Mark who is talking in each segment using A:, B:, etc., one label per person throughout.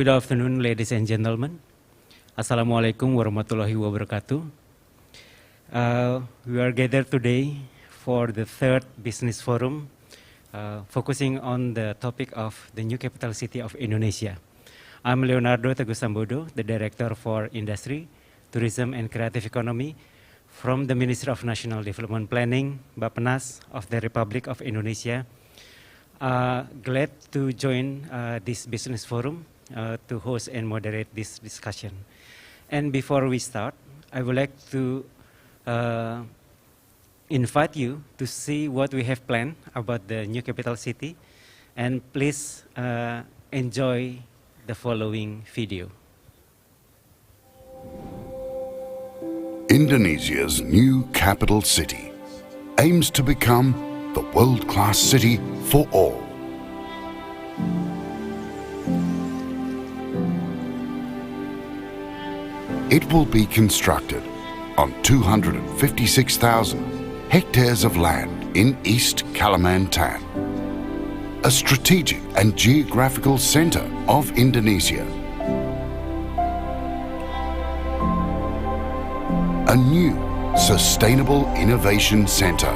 A: Good afternoon, ladies and gentlemen. Assalamualaikum warahmatullahi wabarakatuh. We are gathered today for the third business forum, focusing on the topic of the new capital city of Indonesia. I'm Leonardo Teguh Sambodo, the Director for Industry, Tourism and Creative Economy from the Ministry of National Development Planning, Bappenas of the Republic of Indonesia. Glad to join this business forum to host and moderate this discussion. And before we start, I would like to invite you to see what we have planned about the new capital city, and please enjoy the following video.
B: Indonesia's new capital city aims to become the world-class city for all. It will be constructed on 256,000 hectares of land in East Kalimantan, a strategic and geographical center of Indonesia. A new sustainable innovation center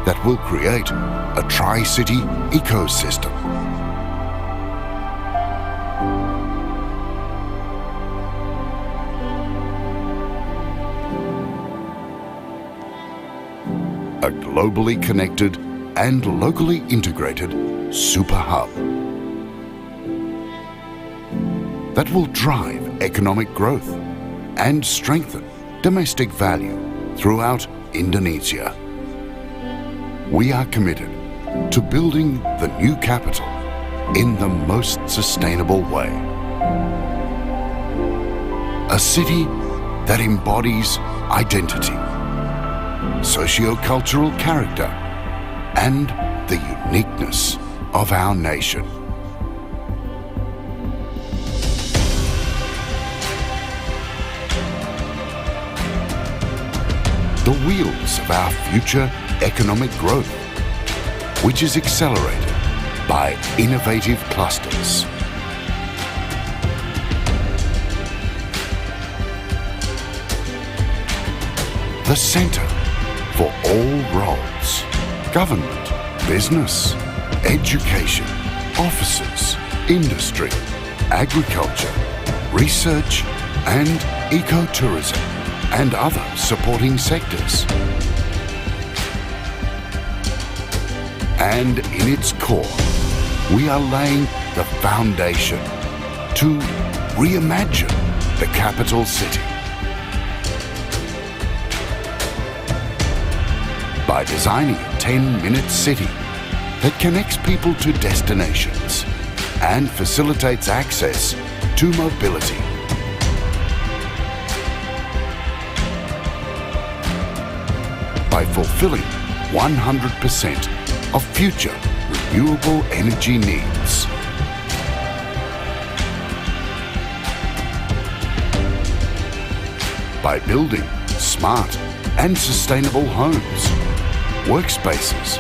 B: that will create a tri-city ecosystem. A globally connected and locally integrated super hub that will drive economic growth and strengthen domestic value throughout Indonesia. We are committed to building the new capital in the most sustainable way. A city that embodies identity, socio-cultural character, and the uniqueness of our nation. The wheels of our future economic growth, which is accelerated by innovative clusters. The center for all roles: government, business, education, offices, industry, agriculture, research, and ecotourism, and other supporting sectors. And in its core, we are laying the foundation to reimagine the capital city. By designing a 10-minute city that connects people to destinations and facilitates access to mobility. By fulfilling 100% of future renewable energy needs. By building smart and sustainable homes, workspaces,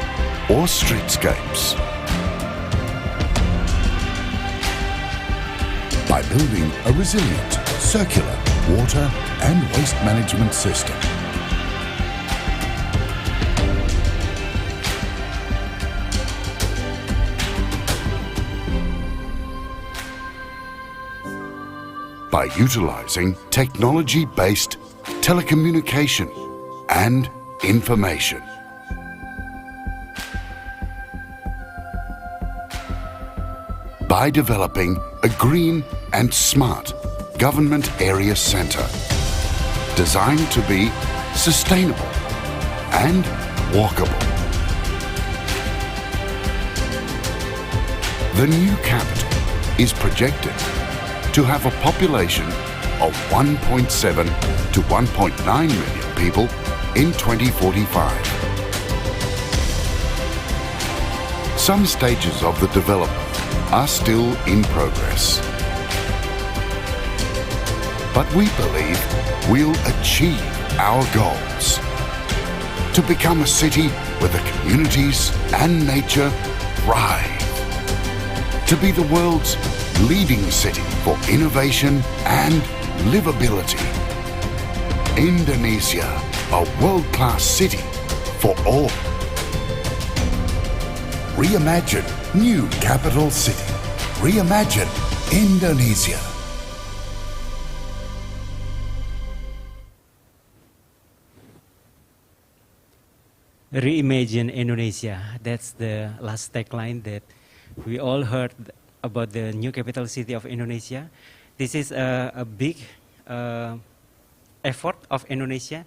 B: or streetscapes. By building a resilient, circular water and waste management system. By utilizing technology-based telecommunication and information. By developing a green and smart government area center designed to be sustainable and walkable. The new capital is projected to have a population of 1.7 to 1.9 million people in 2045. Some stages of the development are still in progress. But we believe we'll achieve our goals to become a city where the communities and nature thrive. to be the world's leading city for innovation and livability. Indonesia, a world-class city for all. Reimagine new capital city. Reimagine Indonesia.
A: Reimagine Indonesia. That's the last tagline that we all heard about the new capital city of Indonesia. This is a big effort of Indonesia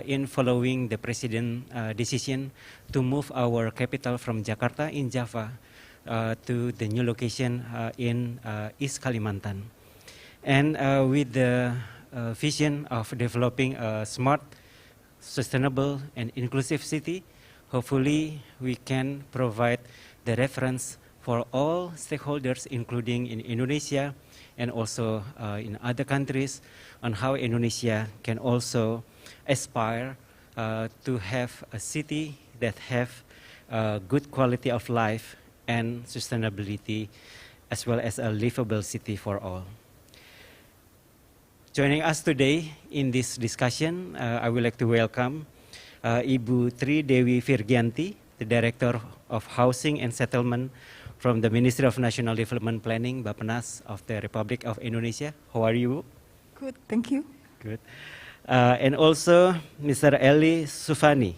A: in following the president decision to move our capital from Jakarta in Java to the new location in East Kalimantan. And with the vision of developing a smart, sustainable and inclusive city, hopefully we can provide the reference for all stakeholders, including in Indonesia and also in other countries, on how Indonesia can also aspire to have a city that have good quality of life and sustainability, as well as a livable city for all. Joining us today in this discussion, I would like to welcome Ibu Tri Dewi Virgianti, the Director of Housing and Settlement from the Ministry of National Development Planning, Bappenas of the Republic of Indonesia. How are you?
C: Good, thank you.
A: Good. And also Mr. Eli Sufani,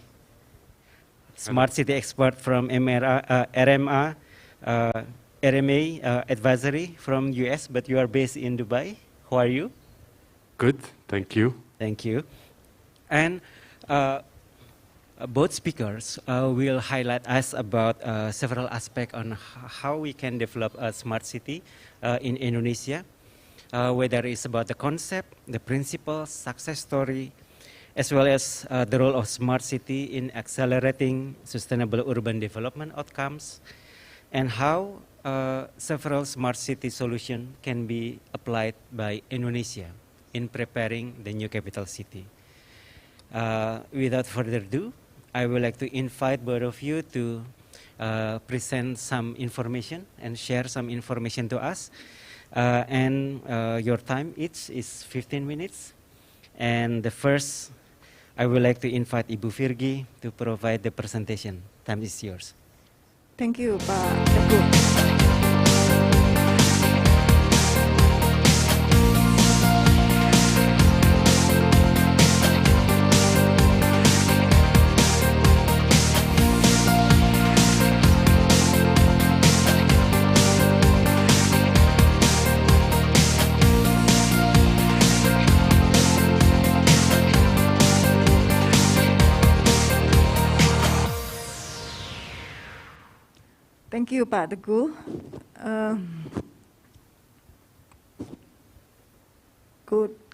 A: Smart City Expert from RMA Advisory from US, but you are based in Dubai. How are you?
D: Good, thank you.
A: Thank you. And both speakers will highlight us about several aspects on how we can develop a smart city in Indonesia, whether it's about the concept, the principles, success story, as well as the role of smart city in accelerating sustainable urban development outcomes, and how several smart city solutions can be applied by Indonesia in preparing the new capital city. Without further ado, I would like to invite both of you to present some information and share some information to us. And your time each is 15 minutes. And the first, I would like to invite Ibu Virgi to provide the presentation. Time is yours.
C: Thank you, Pak Teguh. Thank you, Pak Teguh.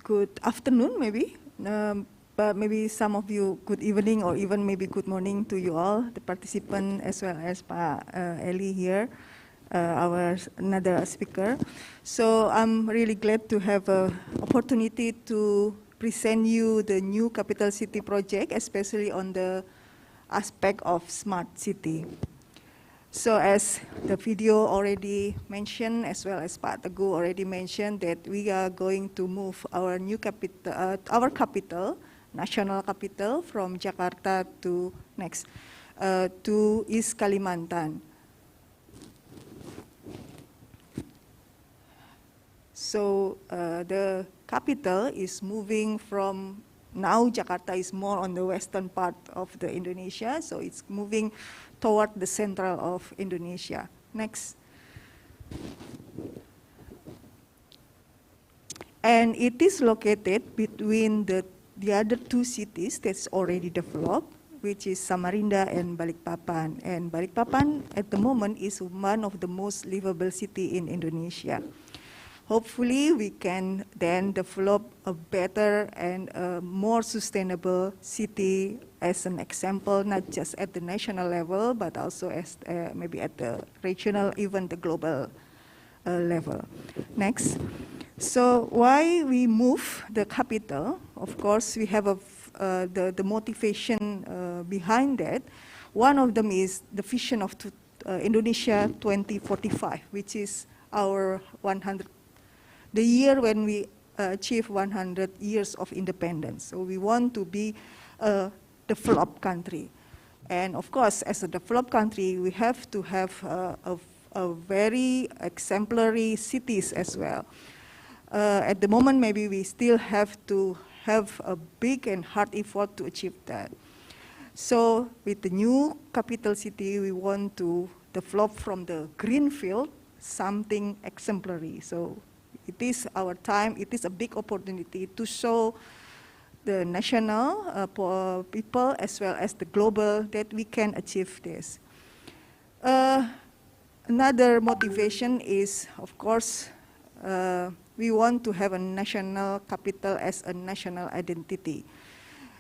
C: Good afternoon, maybe. But maybe some of you good evening or even maybe good morning to you all, the participant as well as Pak Eli here, our another speaker. So I'm really glad to have an opportunity to present you the new capital city project, especially on the aspect of smart city. So as the video already mentioned, as well as Pak Teguh already mentioned, that we are going to move our new capital, national capital, from Jakarta to to East Kalimantan. So the capital is moving from, now Jakarta is more on the western part of the Indonesia, so it's moving toward the central of Indonesia. Next. And it is located between the other two cities that's already developed, which is Samarinda and Balikpapan. And Balikpapan at the moment is one of the most livable city in Indonesia. Hopefully we can then develop a better and a more sustainable city as an example, not just at the national level, but also as maybe at the regional, even the global level. Next. So why we move the capital? Of course, we have the motivation behind that. One of them is the vision of Indonesia 2045, which is our 100, the year when we achieve 100 years of independence. So we want to be a developed country. And of course, as a developed country, we have to have a very exemplary cities as well. At the moment, maybe we still have to have a big and hard effort to achieve that. So with the new capital city, we want to develop from the greenfield something exemplary. So it is our time, it is a big opportunity to show the national people as well as the global that we can achieve this. Another motivation is, of course, we want to have a national capital as a national identity.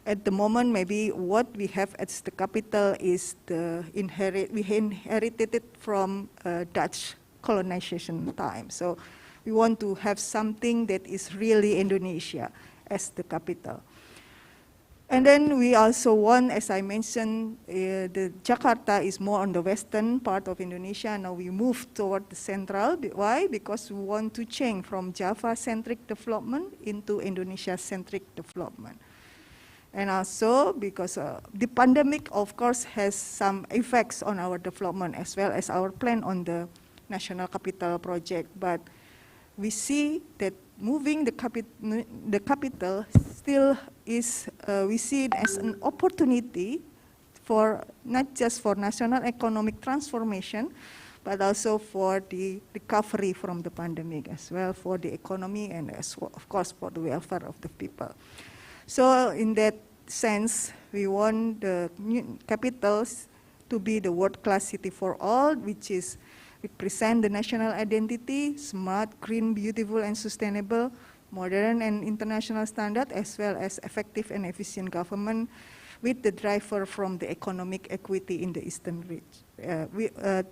C: At the moment, maybe what we have as the capital is we inherited it from Dutch colonization time. So we want to have something that is really Indonesia as the capital. And then we also want, as I mentioned, the Jakarta is more on the western part of Indonesia. Now we move toward the central. Why? Because we want to change from Java-centric development into Indonesia-centric development. And also because the pandemic, of course, has some effects on our development as well as our plan on the national capital project. But we see that moving the capital still is, we see it as an opportunity for not just for national economic transformation, but also for the recovery from the pandemic as well, for the economy and as well, of course, for the welfare of the people. So in that sense, we want the new capitals to be the world-class city for all, which is represent the national identity, smart, green, beautiful, and sustainable, modern and international standard, as well as effective and efficient government, with the driver from the economic equity in the eastern region,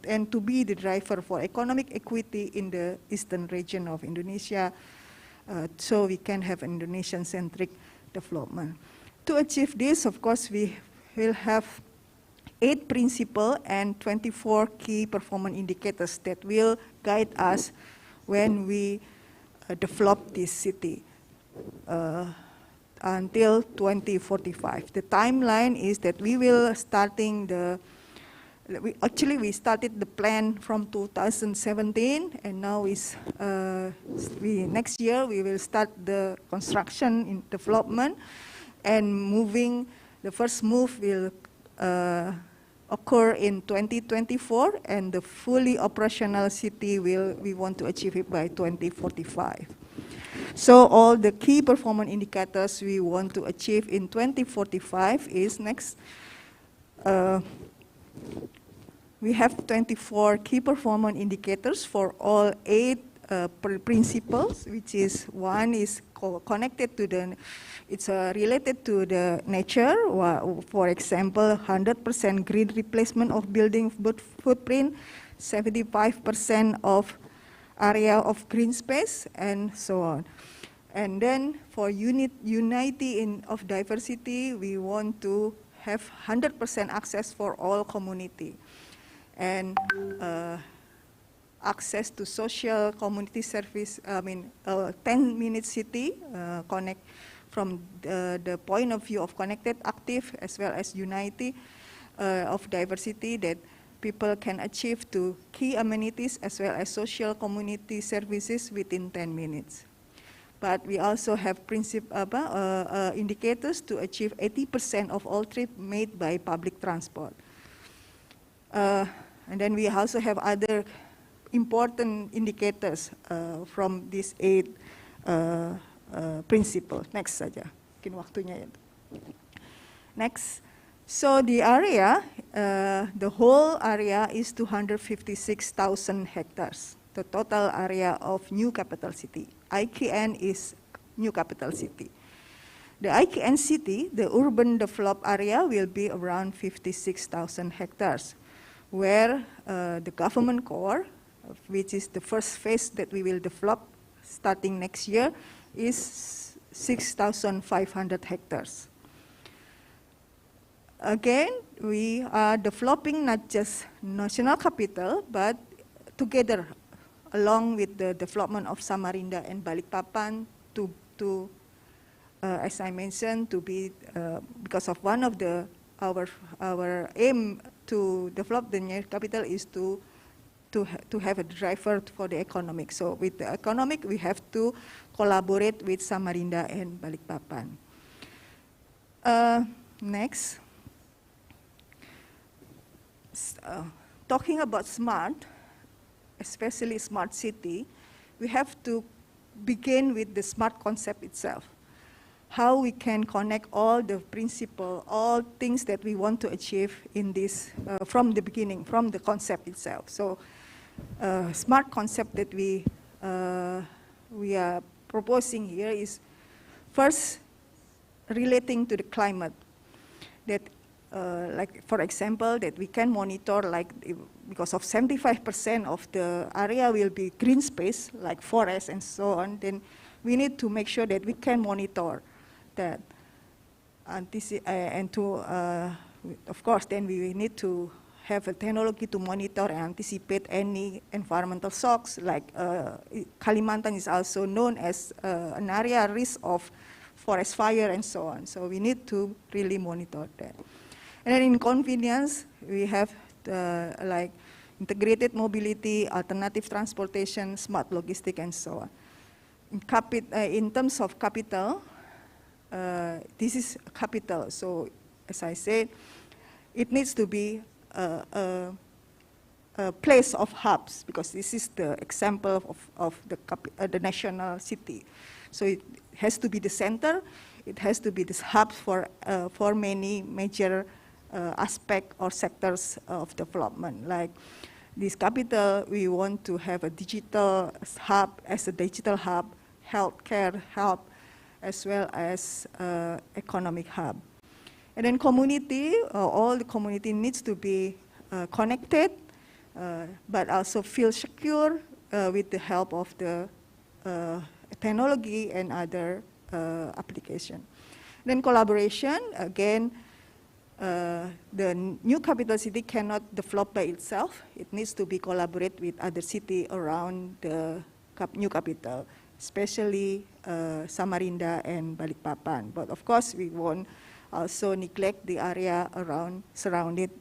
C: and to be the driver for economic equity in the eastern region of Indonesia, so we can have Indonesian-centric development. To achieve this, of course, we will have 8 principles and 24 key performance indicators that will guide us when we develop this city until 2045. The timeline is that we will starting we started the plan from 2017, and now is next year we will start the construction in development, and moving. The first move will occur in 2024, and the fully operational city we want to achieve it by 2045. So all the key performance indicators we want to achieve in 2045 is next. We have 24 key performance indicators for all 8 principles, which is one is connected to the, it's related to the nature. For example, 100% green replacement of building footprint, 75% of area of green space, and so on. And then for unity of diversity, we want to have 100% access for all community, and access to social community service, 10-minute city, connect from the point of view of connected, active, as well as unity of diversity, that people can achieve to key amenities as well as social community services within 10 minutes. But we also have indicators to achieve 80% of all trips made by public transport. And then we also have other important indicators from these 8 principles. Next saja, mungkin waktunya ya. Next, so the area, the whole area is 256,000 hectares. The total area of new capital city. IKN is new capital city. The IKN city, the urban developed area, will be around 56,000 hectares, where the government core, which is the first phase that we will develop starting next year, is 6,500 hectares. again, we are developing not just national capital, but together along with the development of Samarinda and Balikpapan to as I mentioned, to be because of one of our aim to develop the new capital is to have a driver for the economic. So with the economic, we have to collaborate with Samarinda and Balikpapan. Next, talking about smart, especially smart city, we have to begin with the smart concept itself. How we can connect all the principle, all things that we want to achieve in this from the beginning, from the concept itself. So, smart concept that we are proposing here is first relating to the climate. That, like for example, that we can monitor, like because of 75% of the area will be green space, like forest and so on. Then we need to make sure that we can monitor that, and to, of course, then we need to have a technology to monitor and anticipate any environmental shocks, like Kalimantan is also known as an area risk of forest fire and so on. So we need to really monitor that. And then in convenience, we have like integrated mobility, alternative transportation, smart logistics, and so on. In terms of capital, this is capital. So as I said, it needs to be a place of hubs, because this is the example of the national city. So it has to be the center. It has to be this hub for many major aspects or sectors of development. Like this capital, we want to have a digital hub as a digital hub, healthcare hub, as well as economic hub. And then community, all the community needs to be connected, but also feel secure with the help of the technology and other application. Then collaboration, again, the new capital city cannot develop by itself. It needs to be collaborate with other cities around the new capital, especially Samarinda and Balikpapan. But of course, we won't also neglect the area around surrounded,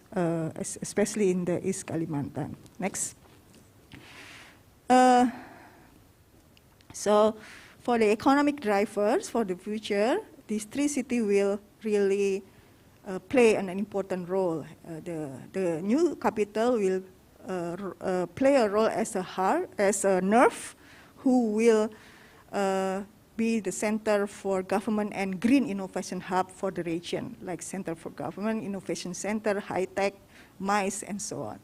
C: especially in the East Kalimantan. Next. So for the economic drivers for the future, these three cities will really play an important role. The new capital will play a role as a heart, as a nerve, who will be the center for government and green innovation hub for the region, like Center for Government, Innovation Center, High Tech, MICE, and so on.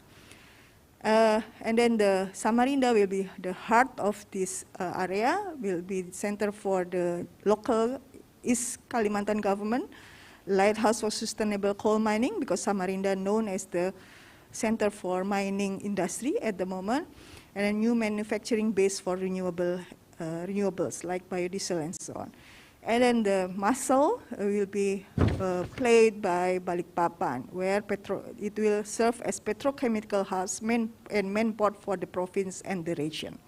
C: And then the Samarinda will be the heart of this area, will be the center for the local East Kalimantan government, lighthouse for sustainable coal mining, because Samarinda known as the center for mining industry at the moment, and a new manufacturing base for renewables like biodiesel and so on. And then the muscle will be played by Balikpapan, where it will serve as petrochemical hubs and main port for the province and the region.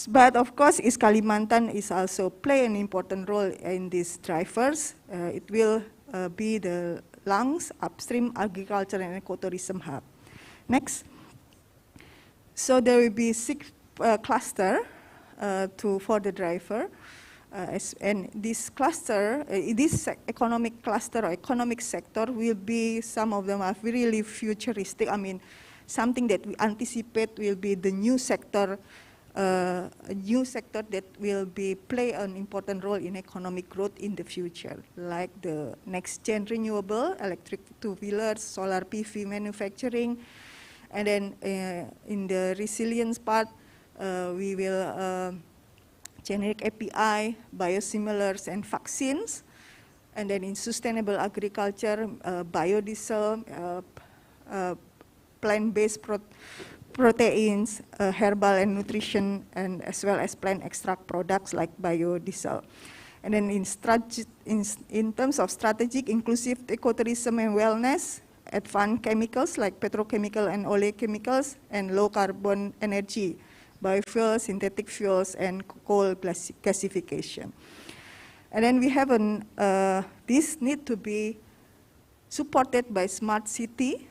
C: But of course, East Kalimantan is also play an important role in these drivers. It will be the lungs, upstream agriculture and ecotourism hub. Next. So there will be 6 clusters for the driver. And this cluster, this economic cluster or economic sector will be, some of them are really futuristic. I mean, something that we anticipate will be the new sector, a new sector that will play an important role in economic growth in the future, like the next gen renewable, electric two-wheelers, solar PV manufacturing, and then in the resilience part, we will generic API, biosimilars, and vaccines. And then in sustainable agriculture, biodiesel, plant-based proteins, herbal and nutrition, and as well as plant extract products like biodiesel. And then in terms of strategic, inclusive ecotourism and wellness, advanced chemicals like petrochemical and oleochemicals, and low carbon energy, biofuels, synthetic fuels, and coal gasification. And then we have this need to be supported by smart city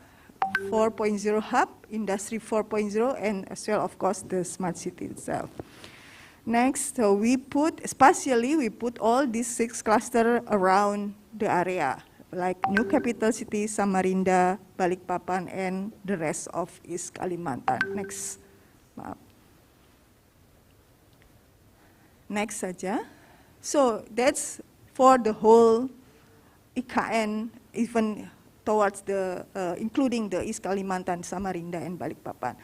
C: 4.0 hub, industry 4.0, and as well, of course, the smart city itself. Next, so spatially, we put all these 6 clusters around the area, like New Capital City, Samarinda, Balikpapan, and the rest of East Kalimantan. Next. Next saja. So that's for the whole IKN, even towards the, including the East Kalimantan, Samarinda, and Balikpapan.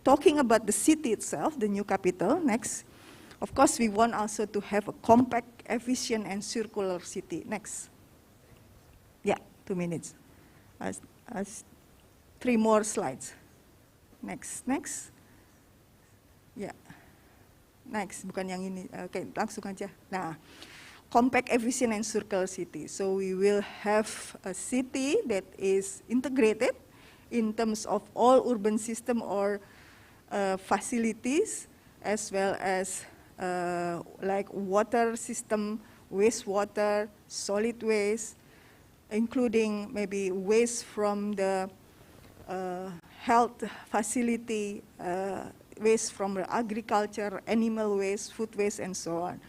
C: Talking about the city itself, the new capital, next. Of course, we want also to have a compact, efficient, and circular city. Next. Yeah, 2 minutes. 3 more slides. Next. Yeah. Next, bukan yang ini. Oke, langsung aja. Nah, compact, efficient, and circular city. So we will have a city that is integrated in terms of all urban system or facilities, as well as like water system, wastewater, solid waste, including maybe waste from the health facility, waste from the agriculture, animal waste, food waste, and so on.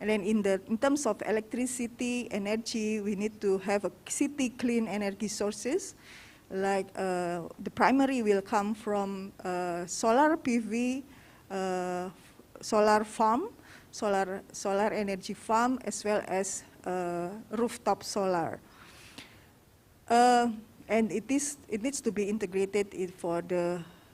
C: And then in terms of electricity, energy, we need to have a city clean energy sources. Like the primary will come from solar PV, solar farm, solar energy farm, as well as rooftop solar. And it needs to be integrated for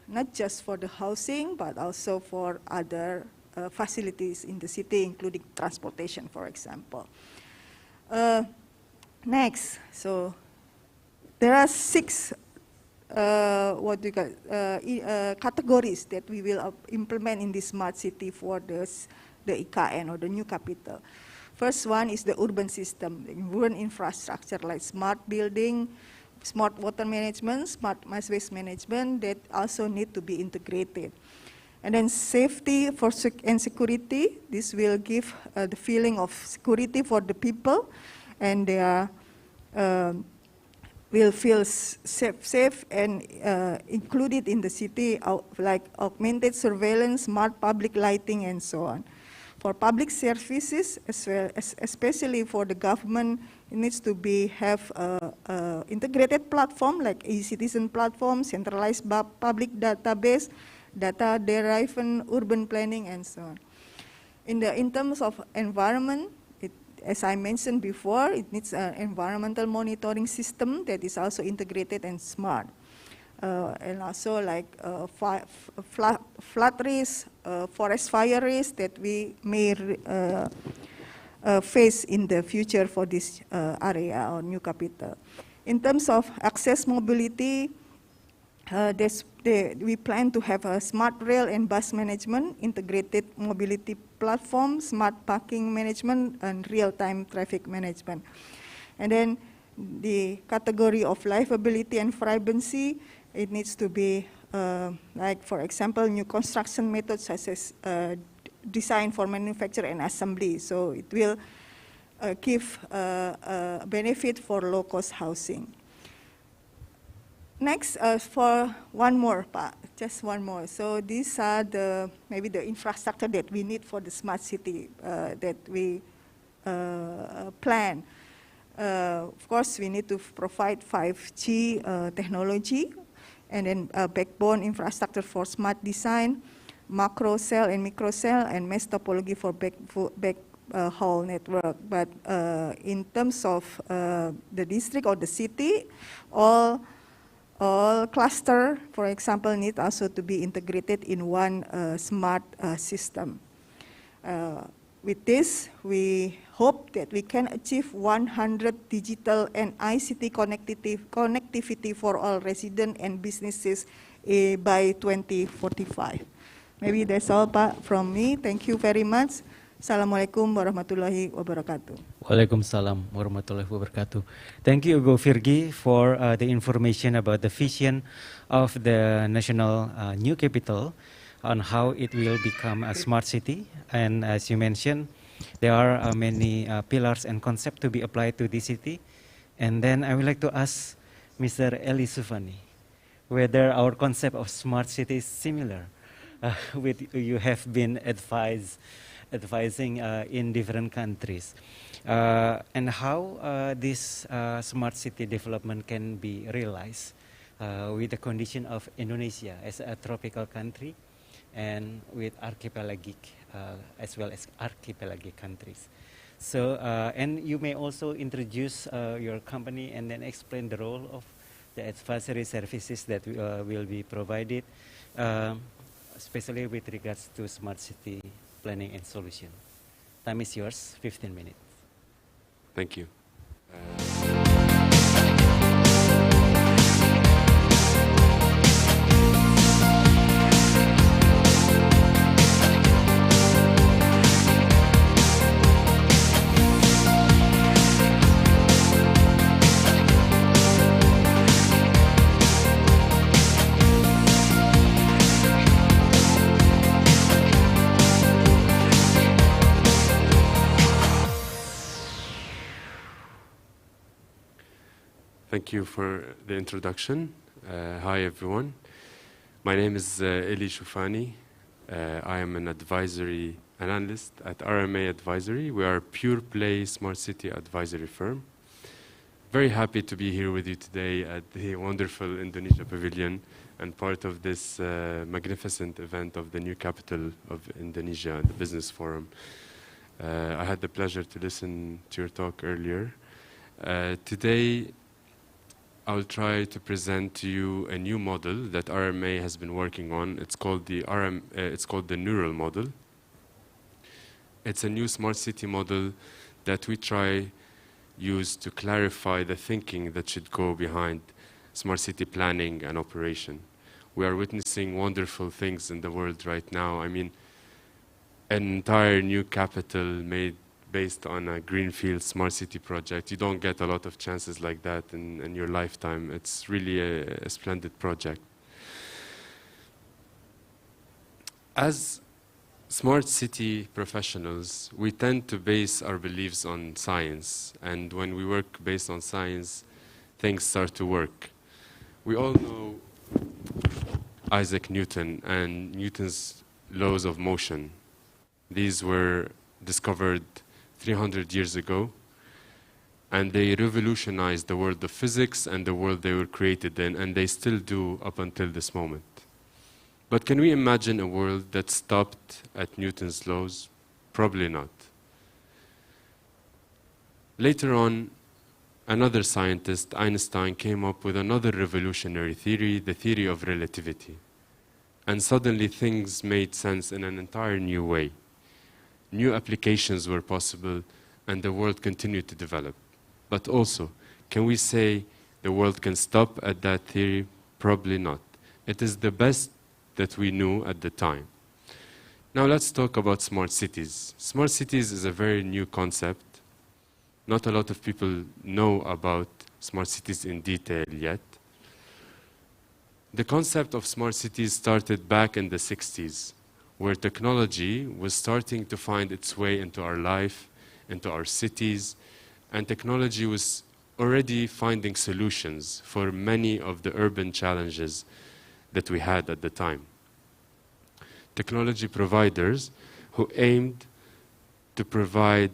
C: not just for the housing, but also for other facilities in the city, including transportation, for example. Next, so there are 6 categories that we will implement in this smart city for the IKN or the new capital. First one is the urban system, the urban infrastructure like smart building, smart water management, smart mass waste management that also need to be integrated. And then safety and security, this will give the feeling of security for the people, and they will feel safe and included in the city, like augmented surveillance, smart public lighting, and so on. For public services, as well as especially for the government, it needs to have a integrated platform like e-citizen platform, centralized public database, data-driven urban planning, and so on. In terms of environment, as I mentioned before, it needs an environmental monitoring system that is also integrated and smart. And also like flood risk, forest fire risk that we may face in the future for this area or new capital. In terms of access mobility, we plan to have a smart rail and bus management, integrated mobility platform, smart parking management, and real-time traffic management. And then the category of livability and vibrancy, it needs to be like, for example, new construction methods such as design for manufacture and assembly. So it will give a benefit for low-cost housing. Next, for one more, just one more. So these are maybe the infrastructure that we need for the smart city that we plan. Of course, we need to provide 5G technology, and then backbone infrastructure for smart design, macro cell and micro cell, and mesh topology for backhaul network. But in terms of the district or the city, all cluster, for example, need also to be integrated in one smart system. With this, we hope that we can achieve 100 digital and ICT connectivity for all residents and businesses by 2045. Maybe that's all, Pak, from me. Thank you very much. Assalamualaikum warahmatullahi wabarakatuh.
A: Waalaikumsalam warahmatullahi wabarakatuh. Thank you, Go Virgi, for the information about the vision of the national new capital on how it will become a smart city. And as you mentioned, there are many pillars and concepts to be applied to this city. And then I would like to ask Mr. Eli Sufani whether our concept of smart city is similar with you have been advising in different countries, and how this smart city development can be realized with the condition of Indonesia as a tropical country and with archipelagic as well as archipelagic countries. So, and you may also introduce your company and then explain the role of the advisory services that will be provided, especially with regards to smart city planning and solution. Time is yours, 15 minutes.
D: Thank you. Thank you for the introduction. Hi, everyone. My name is Eli Shufani. I am an advisory analyst at RMA Advisory. We are a pure-play smart city advisory firm. Very happy to be here with you today at the wonderful Indonesia Pavilion and part of this magnificent event of the new capital of Indonesia, the Business Forum. I had the pleasure to listen to your talk earlier. Today, I'll try to present to you a new model that RMA has been working on. It's called the Neural Model. It's a new smart city model that we use to clarify the thinking that should go behind smart city planning and operation. We are witnessing wonderful things in the world right now. I mean, an entire new capital made based on a greenfield smart city project. You don't get a lot of chances like that in your lifetime. It's really a splendid project. As smart city professionals, we tend to base our beliefs on science. And when we work based on science, things start to work. We all know Isaac Newton and Newton's laws of motion. These were discovered 300 years ago, and they revolutionized the world of physics and the world they were created in, and they still do up until this moment. But can we imagine a world that stopped at Newton's laws? Probably not. Later on, another scientist, Einstein, came up with another revolutionary theory, the theory of relativity. And suddenly things made sense in an entire new way. New applications were possible, and the world continued to develop. But also, can we say the world can stop at that theory? Probably not. It is the best that we knew at the time. Now let's talk about smart cities. Smart cities is a very new concept. Not a lot of people know about smart cities in detail yet. The concept of smart cities started back in the 60s. Where technology was starting to find its way into our life, into our cities, and technology was already finding solutions for many of the urban challenges that we had at the time. Technology providers who aimed to provide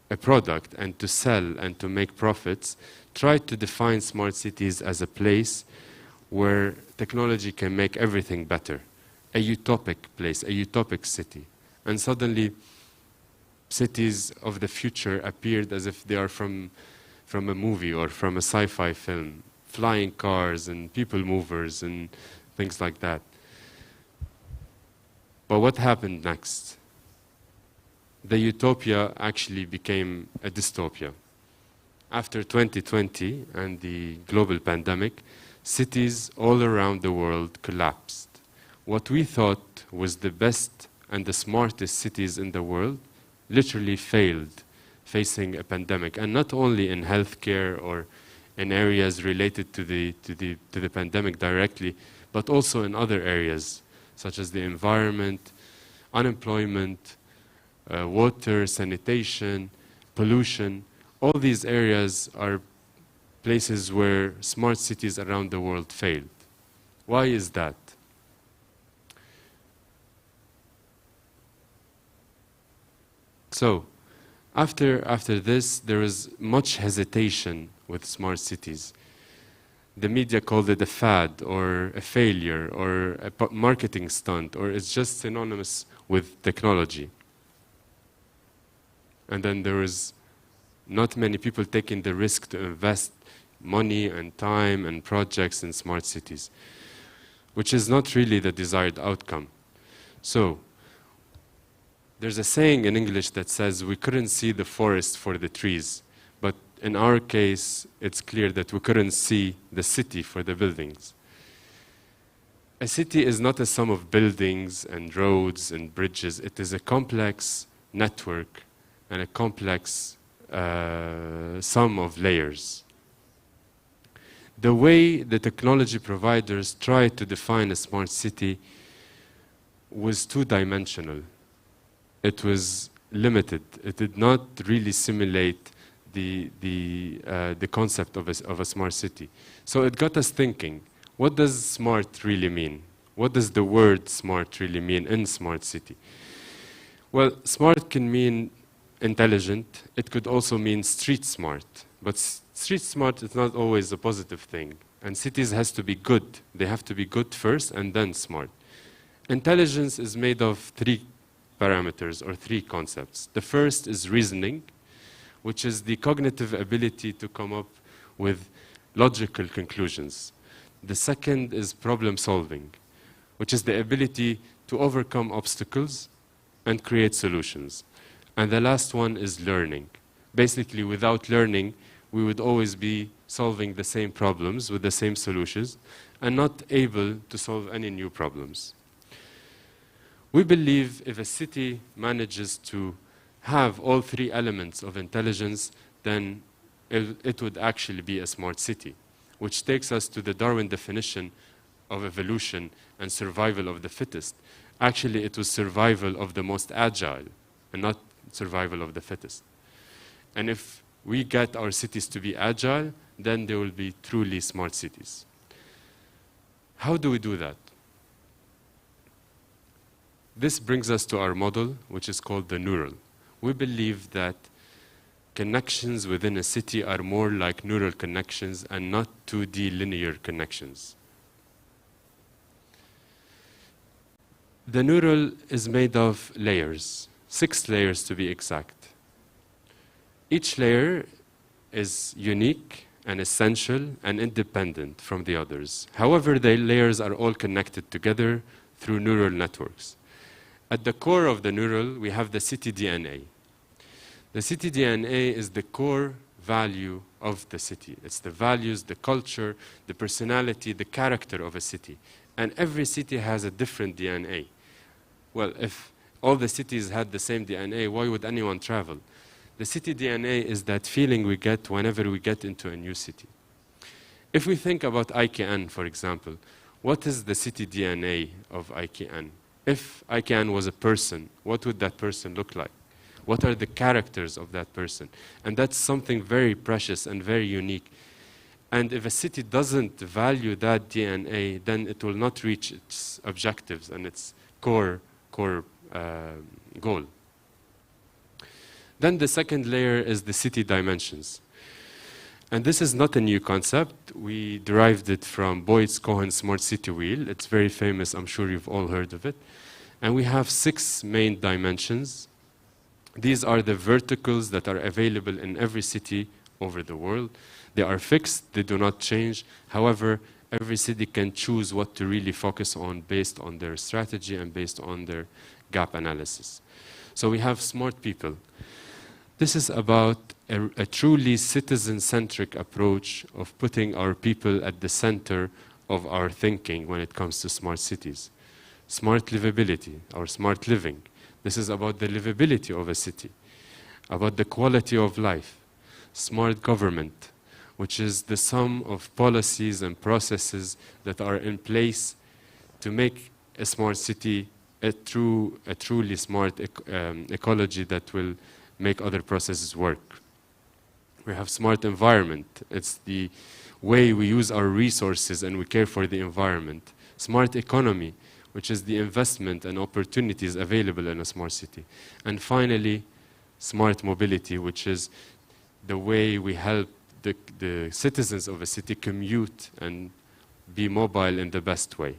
D: a product and to sell and to make profits tried to define smart cities as a place where technology can make everything better. A utopic place, a utopic city. And suddenly, cities of the future appeared as if they are from a movie or from a sci-fi film. Flying cars and people movers and things like that. But what happened next? The utopia actually became a dystopia. After 2020 and the global pandemic, cities all around the world collapsed. What we thought was the best and the smartest cities in the world literally failed facing a pandemic, and not only in healthcare or in areas related to the pandemic directly, but also in other areas such as the environment, unemployment, water, sanitation, pollution. All these areas are places where smart cities around the world failed. Why is that? So, after this, there is much hesitation with smart cities. The media called it a fad or a failure or a marketing stunt, or it's just synonymous with technology. And then there is not many people taking the risk to invest money and time and projects in smart cities, which is not really the desired outcome. So, there's a saying in English that says we couldn't see the forest for the trees, but in our case, it's clear that we couldn't see the city for the buildings. A city is not a sum of buildings and roads and bridges. It is a complex network and a complex sum of layers. The way the technology providers tried to define a smart city was two-dimensional. It was limited. It did not really simulate the concept of a smart city. So it got us thinking, what does smart really mean? What does the word smart really mean in smart city? Well, smart can mean intelligent. It could also mean street smart. But street smart is not always a positive thing. And cities has to be good. They have to be good first and then smart. Intelligence is made of three parameters or three concepts. The first is reasoning, which is the cognitive ability to come up with logical conclusions. The second is problem solving, which is the ability to overcome obstacles and create solutions. And the last one is learning. Basically, without learning, we would always be solving the same problems with the same solutions and not able to solve any new problems. We believe if a city manages to have all three elements of intelligence, then it would actually be a smart city, which takes us to the Darwin definition of evolution and survival of the fittest. Actually, it was survival of the most agile and not survival of the fittest. And if we get our cities to be agile, then they will be truly smart cities. How do we do that? This brings us to our model, which is called the neural. We believe that connections within a city are more like neural connections and not 2D linear connections. The neural is made of layers, 6 layers to be exact. Each layer is unique and essential and independent from the others. However, the layers are all connected together through neural networks. At the core of the neural, we have the city DNA. The city DNA is the core value of the city. It's the values, the culture, the personality, the character of a city. And every city has a different DNA. Well, if all the cities had the same DNA, why would anyone travel? The city DNA is that feeling we get whenever we get into a new city. If we think about IKN, for example, what is the city DNA of IKN? If IKN was a person, what would that person look like? What are the characters of that person? And that's something very precious and very unique. And if a city doesn't value that DNA, then it will not reach its objectives and its core goal. Then the second layer is the city dimensions. And this is not a new concept. We derived it from Boyce-Cohen's Smart City Wheel. It's very famous. I'm sure you've all heard of it. And we have 6 main dimensions. These are the verticals that are available in every city over the world. They are fixed. They do not change. However, every city can choose what to really focus on based on their strategy and based on their gap analysis. So we have smart people. This is about a truly citizen-centric approach of putting our people at the center of our thinking when it comes to smart cities. Smart livability, or smart living. This is about the livability of a city. about the quality of life, smart government, which is the sum of policies and processes that are in place to make a smart city a truly smart ecology that will make other processes work. We have smart environment. It's the way we use our resources and we care for the environment. Smart economy, which is the investment and opportunities available in a smart city. And finally, smart mobility, which is the way we help the citizens of a city commute and be mobile in the best way.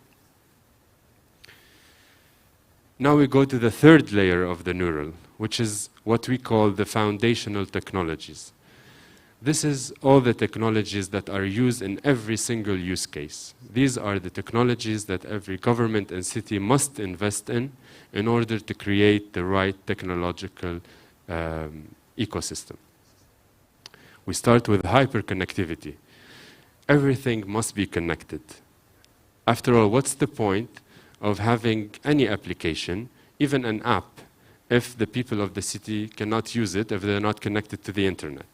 D: Now we go to the third layer of the neural, which is what we call the foundational technologies. This is all the technologies that are used in every single use case. These are the technologies that every government and city must invest in order to create the right technological ecosystem. We start with hyperconnectivity. Everything must be connected. After all, what's the point of having any application, even an app, if the people of the city cannot use it, if they're not connected to the internet?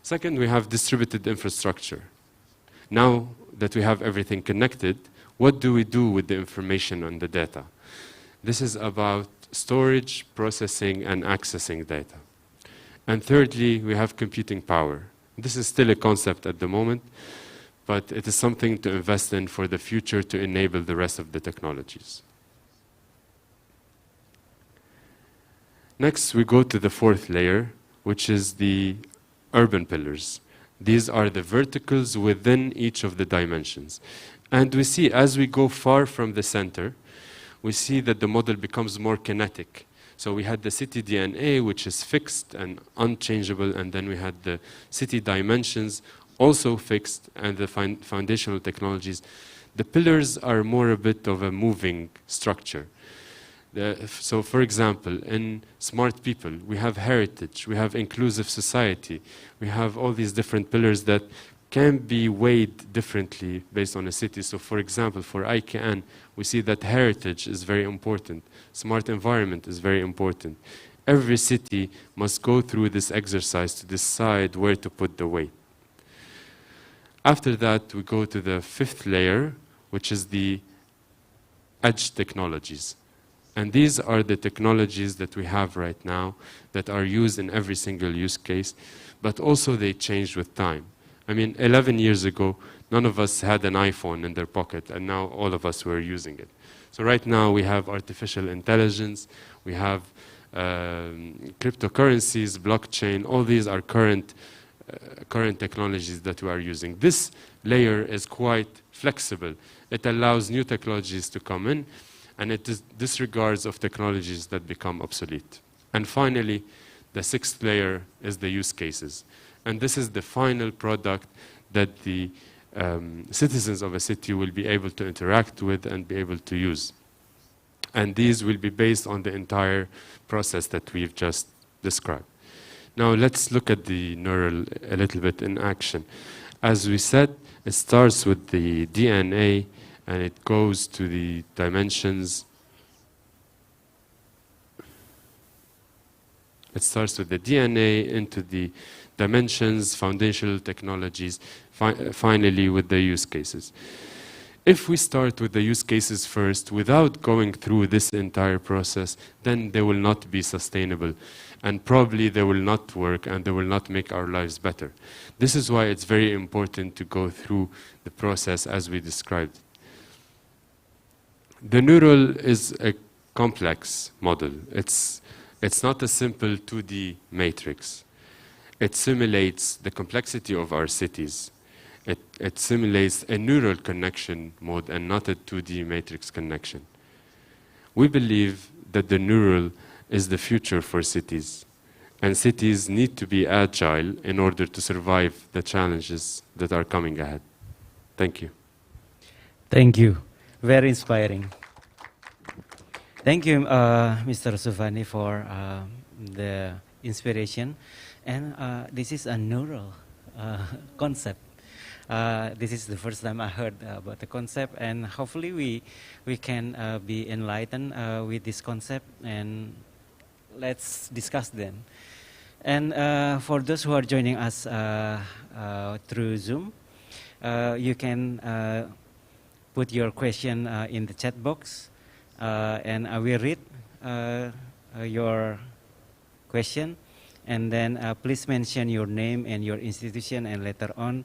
D: Second, we have distributed infrastructure. Now that we have everything connected, what do we do with the information and the data? This is about storage, processing, and accessing data. And thirdly, we have computing power. This is still a concept at the moment, but it is something to invest in for the future to enable the rest of the technologies. Next, we go to the fourth layer, which is the urban pillars. These are the verticals within each of the dimensions. And we see, as we go far from the center, we see that the model becomes more kinetic. So we had the city DNA, which is fixed and unchangeable, and then we had the city dimensions, also fixed, and the foundational technologies. The pillars are more a bit of a moving structure. So for example, in smart people, we have heritage, we have inclusive society, we have all these different pillars that can be weighed differently based on a city. So for example, for IKN, we see that heritage is very important. Smart environment is very important. Every city must go through this exercise to decide where to put the weight. After that, we go to the fifth layer, which is the edge technologies. And these are the technologies that we have right now that are used in every single use case, but also they changed with time. I mean, 11 years ago, none of us had an iPhone in their pocket, and now all of us were using it. So right now we have artificial intelligence, we have cryptocurrencies, blockchain, all these are current technologies that we are using. This layer is quite flexible. It allows new technologies to come in, and it disregards of technologies that become obsolete. And finally, the sixth layer is the use cases. And this is the final product that the citizens of a city will be able to interact with and be able to use. And these will be based on the entire process that we've just described. Now let's look at the neural a little bit in action. As we said, it starts with the DNA and it goes to the dimensions. It starts with the DNA into the dimensions, foundational technologies, finally with the use cases. If we start with the use cases first without going through this entire process, then they will not be sustainable. And probably they will not work and they will not make our lives better. This is why it's very important to go through the process as we described. The neural is a complex model. It's not a simple 2D matrix. It simulates the complexity of our cities. It simulates a neural connection mode and not a 2D matrix connection. We believe that the neural is the future for cities. And cities need to be agile in order to survive the challenges that are coming ahead. Thank you.
A: Thank you. Very inspiring. Thank you, Mr. Sufani, for the inspiration. And this is a neural concept. This is the first time I heard about the concept, and hopefully we can be enlightened with this concept, and let's discuss then. And for those who are joining us through Zoom, you can put your question in the chat box, and I will read your question, and then please mention your name and your institution, and later on,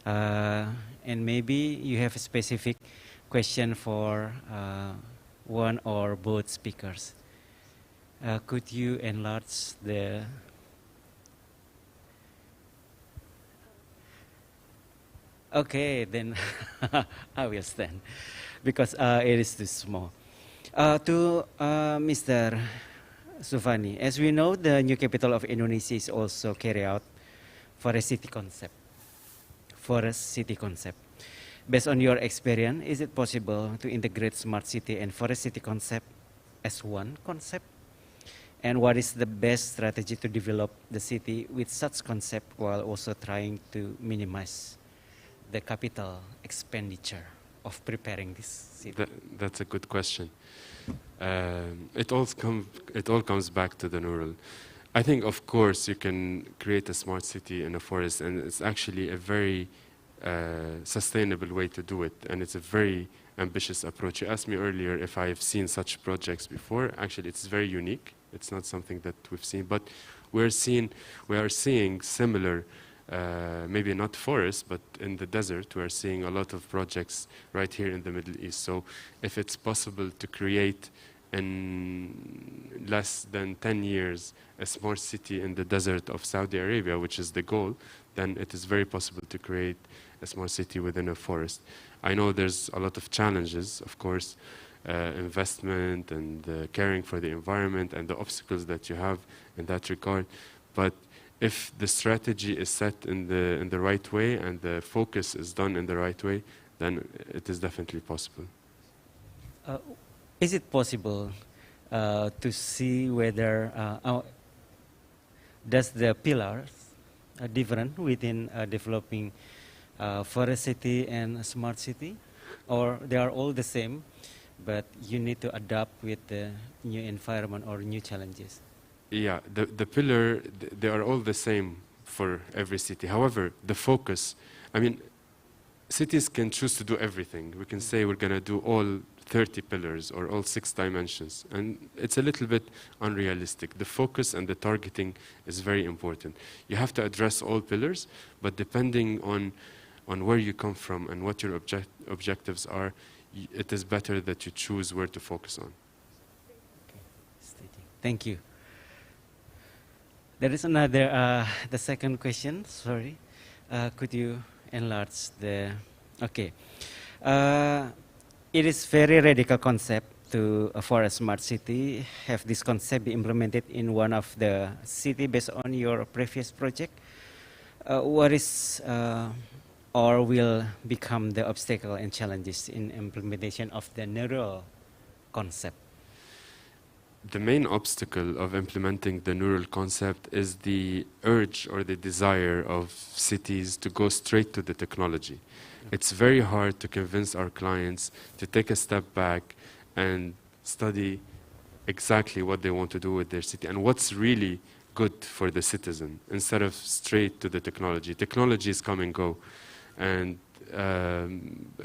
A: and maybe you have a specific question for one or both speakers. Could you enlarge the... Okay, then I will stand, because it is too small. To Mr. Sufani, as we know, the new capital of Indonesia is also carry out forest city concept. Based on your experience, is it possible to integrate smart city and forest city concept as one concept? And what is the best strategy to develop the city with such concept while also trying to minimize the capital expenditure of preparing this city?
D: That's a good question. It all comes back to the neural. I think, of course, you can create a smart city in a forest, and it's actually a very sustainable way to do it, and it's a very ambitious approach. You asked me earlier if I've seen such projects before. Actually, it's very unique. It's not something that we've seen, but we are seeing similar. Maybe not forests, but in the desert, we are seeing a lot of projects right here in the Middle East. So if it's possible to create in less than 10 years a smart city in the desert of Saudi Arabia, which is the goal, then it is very possible to create a smart city within a forest. I know there's a lot of challenges, of course, investment and caring for the environment and the obstacles that you have in that regard, but if the strategy is set in the right way and the focus is done in the right way, then it is definitely possible.
A: Is it possible to see whether does the pillars are different within developing forest city and smart city, or they are all the same, but you need to adapt with the new environment or new challenges?
D: Yeah, the pillar, they are all the same for every city. However, the focus, I mean, cities can choose to do everything. We can say we're going to do all 30 pillars or all 6 dimensions, and it's a little bit unrealistic. The focus and the targeting is very important. You have to address all pillars, but depending on where you come from and what your objectives are, it is better that you choose where to focus on.
A: Thank you. There is another, the second question, sorry. Could you enlarge the, okay. It is very radical concept for a smart city. Have this concept be implemented in one of the city based on your previous project? What is or will become the obstacle and challenges in implementation of the neural concept?
D: The main obstacle of implementing the neural concept is the urge or the desire of cities to go straight to the technology. It's very hard to convince our clients to take a step back and study exactly what they want to do with their city and what's really good for the citizen instead of straight to the technology. Technology is come and go, and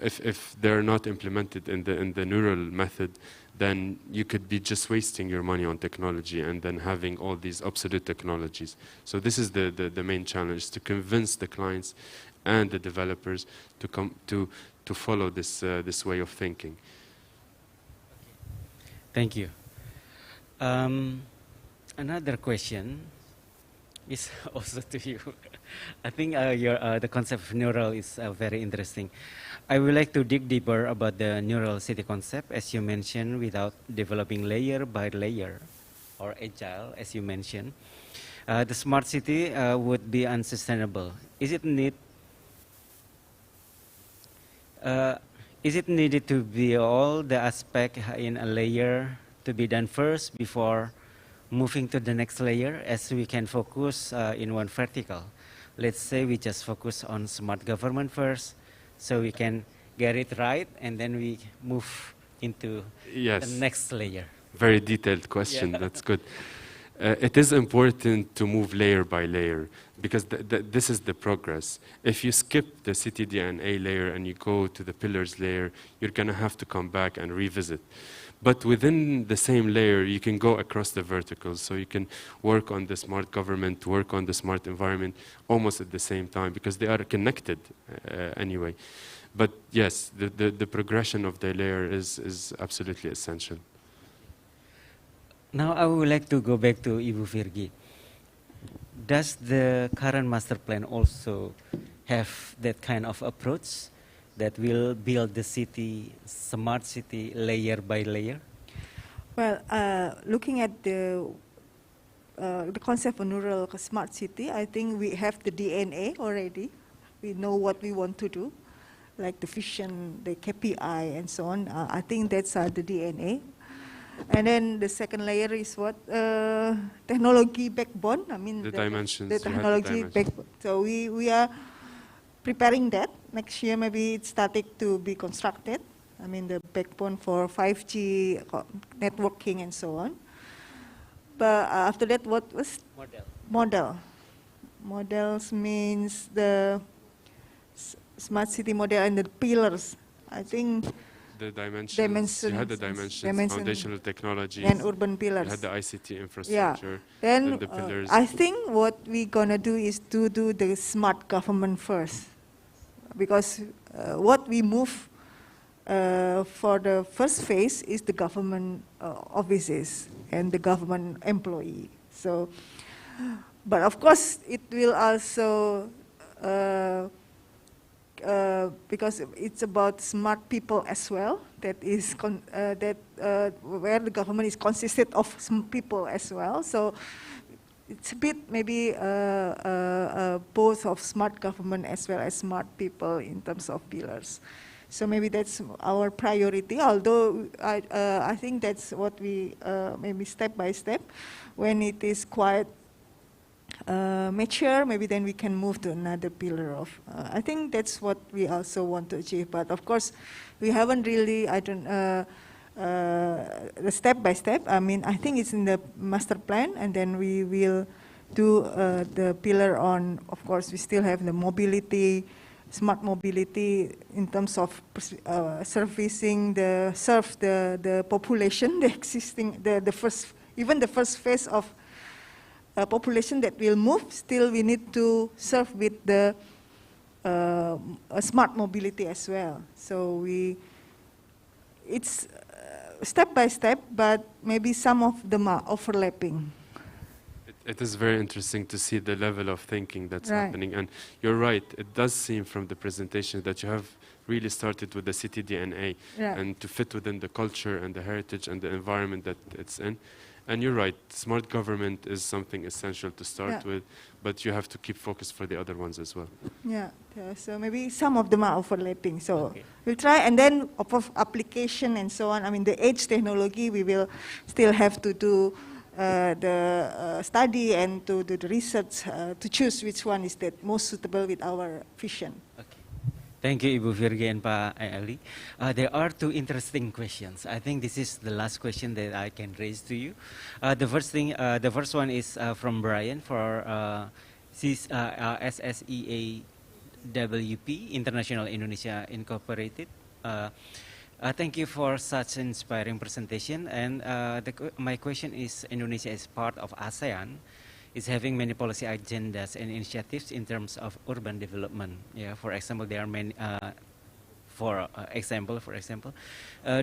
D: if they're not implemented in the neural method, then you could be just wasting your money on technology and then having all these obsolete technologies. So this is the main challenge, to convince the clients and the developers to come to follow this this way of thinking.
A: Thank you. Another question is also to you. I think the concept of neural is very interesting. I would like to dig deeper about the neural city concept, as you mentioned, without developing layer by layer or agile, as you mentioned. The smart city would be unsustainable. Is it needed to be all the aspect in a layer to be done first before moving to the next layer, as we can focus in one vertical? Let's say we just focus on smart government first, so we can get it right, and then we move into the next layer.
D: Very detailed question.
A: Yeah.
D: That's good. it is important to move layer by layer, because this is the progress. If you skip the city DNA layer and you go to the pillars layer, you're going to have to come back and revisit. But within the same layer, you can go across the verticals. So you can work on the smart government, work on the smart environment almost at the same time, because they are connected anyway. But yes, the progression of the layer is absolutely essential.
A: Now I would like to go back to Ibu Virgi. Does the current master plan also have that kind of approach that will build the city, smart city, layer by layer?
C: Well, looking at the concept of neural smart city, I think we have the DNA already. We know what we want to do, like the vision, the KPI, and so on. I think that's the DNA. And then the second layer is what? Technology backbone. I mean,
D: the dimensions.
C: The technology backbone. So we are preparing that. Next year, maybe it started to be constructed. I mean, the backbone for 5G networking and so on. But after that, what was? Model. Models means the smart city model and the pillars. I think
D: the dimensions. You had the dimensions, foundational technologies,
C: and urban pillars.
D: You had the ICT infrastructure.
C: Yeah. Then
D: the pillars.
C: I think what we're gonna do is to do the smart government first, because what we move for the first phase is the government offices and the government employee. So, but of course it will also. Because it's about smart people as well. That is where the government is consisted of people as well. So it's a bit maybe both of smart government as well as smart people in terms of pillars. So maybe that's our priority. Although I think that's what we maybe step by step, when it is quite mature, maybe then we can move to another pillar of. I think that's what we also want to achieve. But of course, we haven't really. The step by step. I mean, I think it's in the master plan, and then we will do the pillar on. Of course, we still have the mobility, smart mobility in terms of servicing the population, the existing, the first phase of. Population that will move, still we need to serve with the smart mobility as well. So it's step by step, but maybe some of them are overlapping.
D: It is very interesting to see the level of thinking that's
C: Right.
D: happening. And you're right, it does seem from the presentation that you have really started with the city DNA and to fit within the culture and the heritage and the environment that it's in. And you're right, smart government is something essential to start with, but you have to keep focus for the other ones as well.
C: Yeah, so maybe some of them are overlapping. So we'll try, and then of application and so on. I mean, the edge technology, we will still have to do the study and to do the research to choose which one is the most suitable with our vision.
A: Okay. Thank you, Ibu Virgi and Pak Ali. There are two interesting questions. I think this is the last question that I can raise to you. The first one is from Brian for SSEAWP, International Indonesia Incorporated. Thank you for such an inspiring presentation. And my question is, Indonesia is part of ASEAN, is having many policy agendas and initiatives in terms of urban development. Yeah, for example, there are many. For example,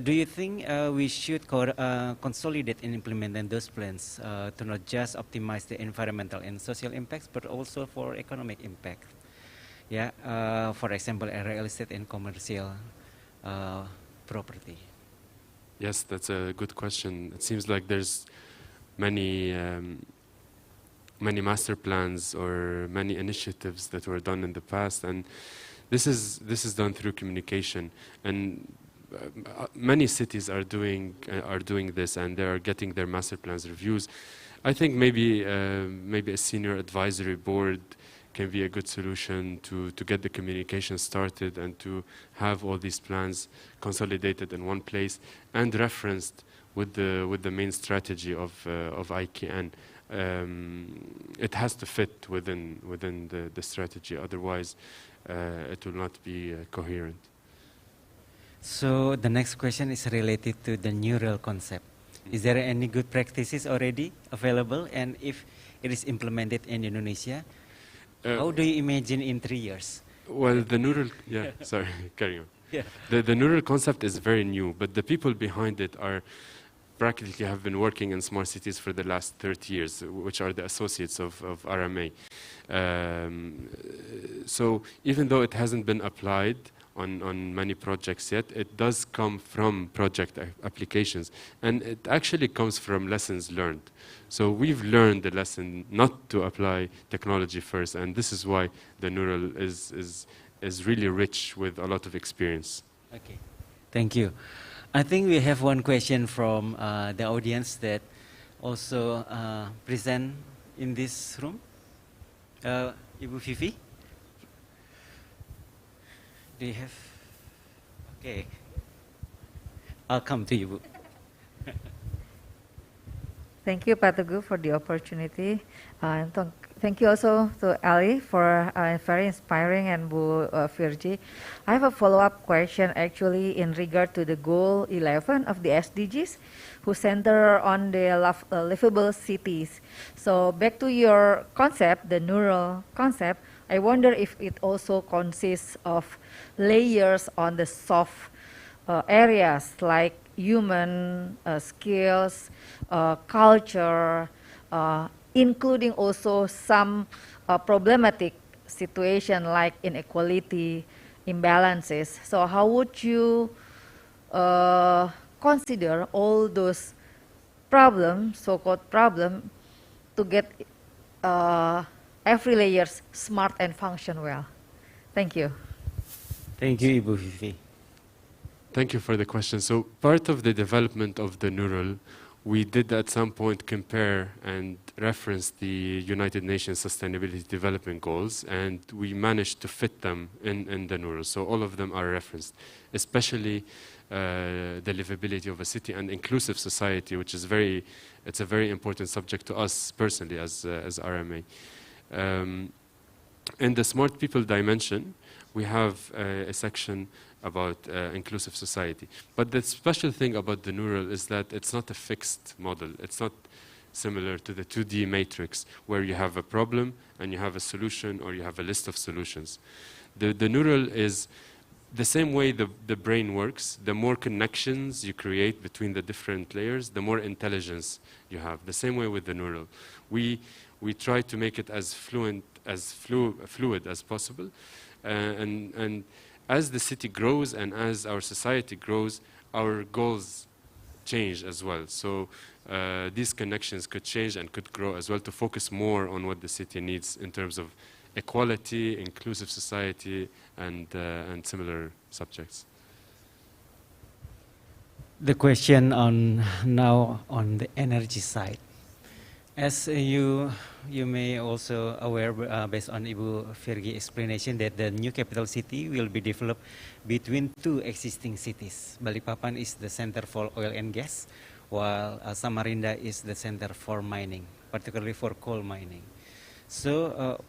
A: do you think we should consolidate and implement those plans to not just optimize the environmental and social impacts, but also for economic impact? Yeah, for example, real estate and commercial property.
D: Yes, that's a good question. It seems like there's many master plans or many initiatives that were done in the past, and this is done through communication. And many cities are doing this, and they are getting their master plans reviews. I think maybe a senior advisory board can be a good solution to get the communication started and to have all these plans consolidated in one place and referenced with the main strategy of IKN. it has to fit within the strategy. Otherwise, it will not be coherent.
A: So the next question is related to the neural concept. Is there any good practices already available? And if it is implemented in Indonesia, how do you imagine in 3 years?
D: Well, the neural, yeah, sorry, carry on.
A: Yeah.
D: The neural concept is very new, but the people behind it are practically have been working in smart cities for the last 30 years, which are the associates of RMA. So even though it hasn't been applied on many projects yet, it does come from project applications, and it actually comes from lessons learned. So we've learned the lesson not to apply technology first, and this is why the neural is really rich with a lot of experience.
A: Okay, thank you. I think we have one question from the audience that also present in this room. Ibu Vivi? Do you have? Okay. I'll come to you, Bu.
E: Thank you, Pak Teguh, for the opportunity. And thank you also to Ali for very inspiring, and Bu Virgi. I have a follow-up question actually in regard to the goal 11 of the SDGs, who center on the livable cities. So back to your concept, the neural concept, I wonder if it also consists of layers on the soft areas like human skills, culture, including also some problematic situation like inequality, imbalances. So how would you consider all those problems, so-called problem, to get every layers smart and function well? Thank you.
A: Thank you, Ibu Vivi.
D: Thank you for the question. So part of the development of the neural, we did at some point compare and reference the United Nations Sustainability Development Goals, and we managed to fit them in the neural. So all of them are referenced, especially the livability of a city and inclusive society, which is it's a very important subject to us personally as RMA. In the smart people dimension, we have a section about inclusive society. But the special thing about the neural is that it's not a fixed model. It's not similar to the 2D matrix where you have a problem and you have a solution or you have a list of solutions. The neural is the same way the brain works. The more connections you create between the different layers, the more intelligence you have. The same way with the neural. We try to make it as fluid as possible. And as the city grows and as our society grows, our goals change as well. So these connections could change and could grow as well to focus more on what the city needs in terms of equality, inclusive society, and similar subjects.
A: The question now on the energy side. As you may also aware, based on Ibu Virgi explanation, that the new capital city will be developed between two existing cities. Balikpapan is the center for oil and gas, while Samarinda is the center for mining, particularly for coal mining. So,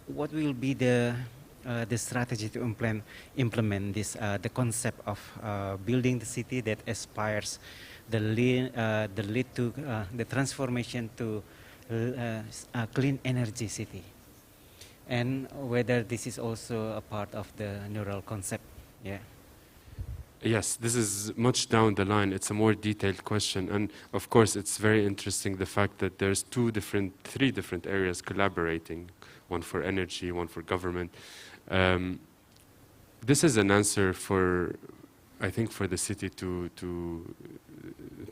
A: what will be the strategy to implement this the concept of building the city that aspires the lead to the transformation to a clean energy city, and whether this is also a part of the neural concept? Yeah.
D: Yes, this is much down the line. It's a more detailed question, and of course it's very interesting the fact that there's three different areas collaborating, one for energy, one for government. This is an answer for, I think, for the city to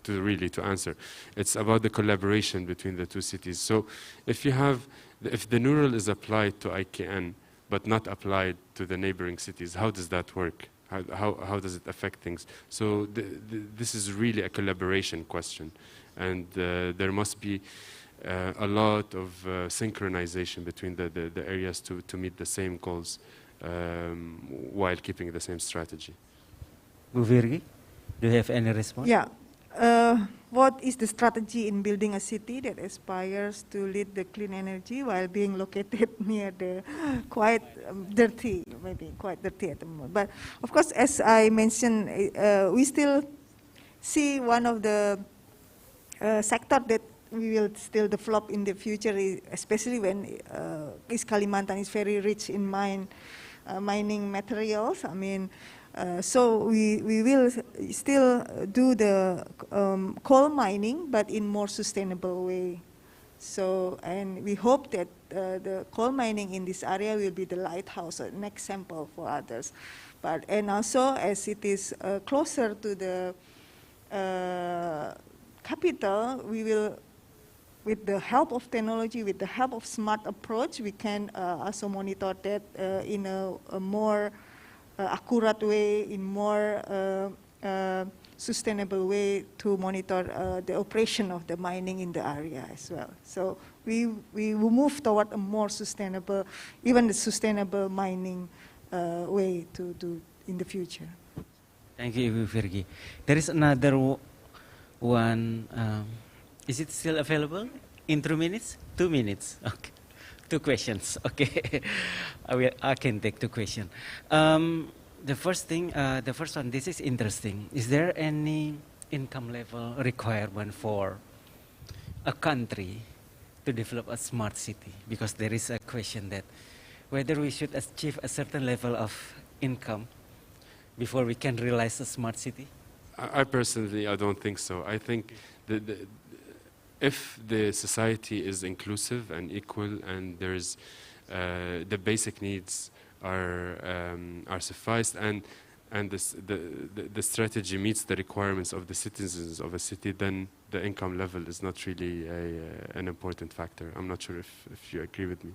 D: really answer. It's about the collaboration between the two cities. So if the neural is applied to IKN but not applied to the neighboring cities, how does that work? How does it affect things? So this is really a collaboration question, and there must be a lot of synchronization between the areas to meet the same goals while keeping the same strategy.
A: Bu Virgi, do you have any response?
C: Yeah, what is the strategy in building a city that aspires to lead the clean energy while being located near the quite dirty, maybe quite dirty at the moment. But of course, as I mentioned, we still see one of the sector that we will still develop in the future, especially when East Kalimantan is very rich in mining materials. I mean, so we will still do the coal mining, but in more sustainable way. So, and we hope that the coal mining in this area will be the lighthouse, an example for others. But, and also as it is closer to the capital, we will, with the help of technology, with the help of smart approach, we can also monitor that in a more accurate way, in more sustainable way to monitor the operation of the mining in the area as well. So we will move toward a more sustainable, even the sustainable mining way to do in the future.
A: Thank you, Ibu Virgi. There is another one. Is it still available in 2 minutes? 2 minutes. Okay. 2 questions. Okay. I can take 2 questions. The first one, this is interesting. Is there any income level requirement for a country to develop a smart city? Because there is a question that whether we should achieve a certain level of income before we can realize a smart city?
D: I personally, I don't think so. I think if the society is inclusive and equal, and there's the basic needs are sufficed, and the strategy meets the requirements of the citizens of a city, then the income level is not really an important factor. I'm not sure if you agree with me.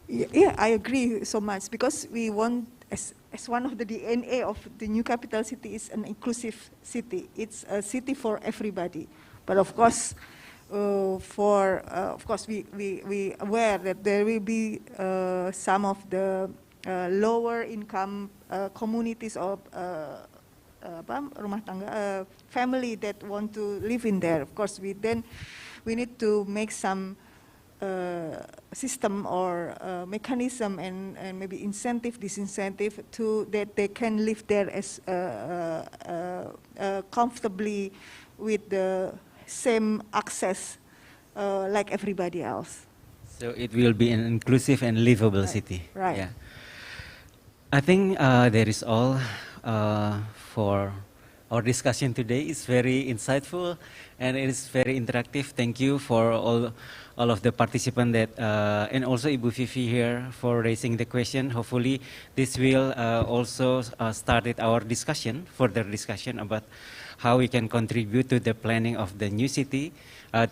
C: Yeah, I agree so much, because we want, as one of the DNA of the new capital city is an inclusive city. It's a city for everybody. But of course, we aware that there will be some of the lower income communities or rumah tangga family that want to live in there. Of course, we need to make some system or mechanism and maybe incentive, disincentive to that they can live there as comfortably with the same access like everybody else.
A: So it will be an inclusive and livable city.
C: Right.
A: Yeah. I think that is all for our discussion today. It's very insightful and it is very interactive. Thank you for all of the participants that and also Ibu Vivi here for raising the question. Hopefully this will also started our discussion, further discussion about how we can contribute to the planning of the new city,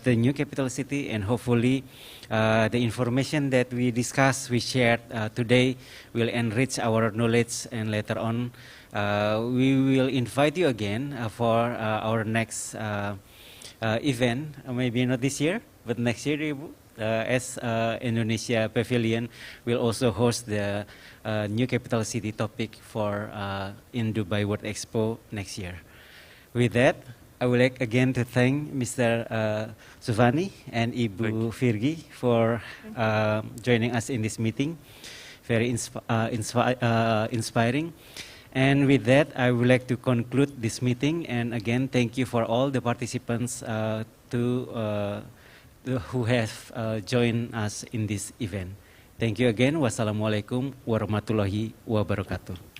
A: the new capital city, and hopefully the information that we discussed, we shared today will enrich our knowledge, and later on we will invite you again for our next event, maybe not this year, but next year, Ibu, as Indonesia Pavilion will also host the new capital city topic for in Dubai World Expo next year. With that, I would like again to thank Mr. Suvani and Ibu Virgi for joining us in this meeting. Very inspiring. And with that, I would like to conclude this meeting. And again, thank you for all the participants who have joined us in this event. Thank you again. Wassalamualaikum warahmatullahi wabarakatuh.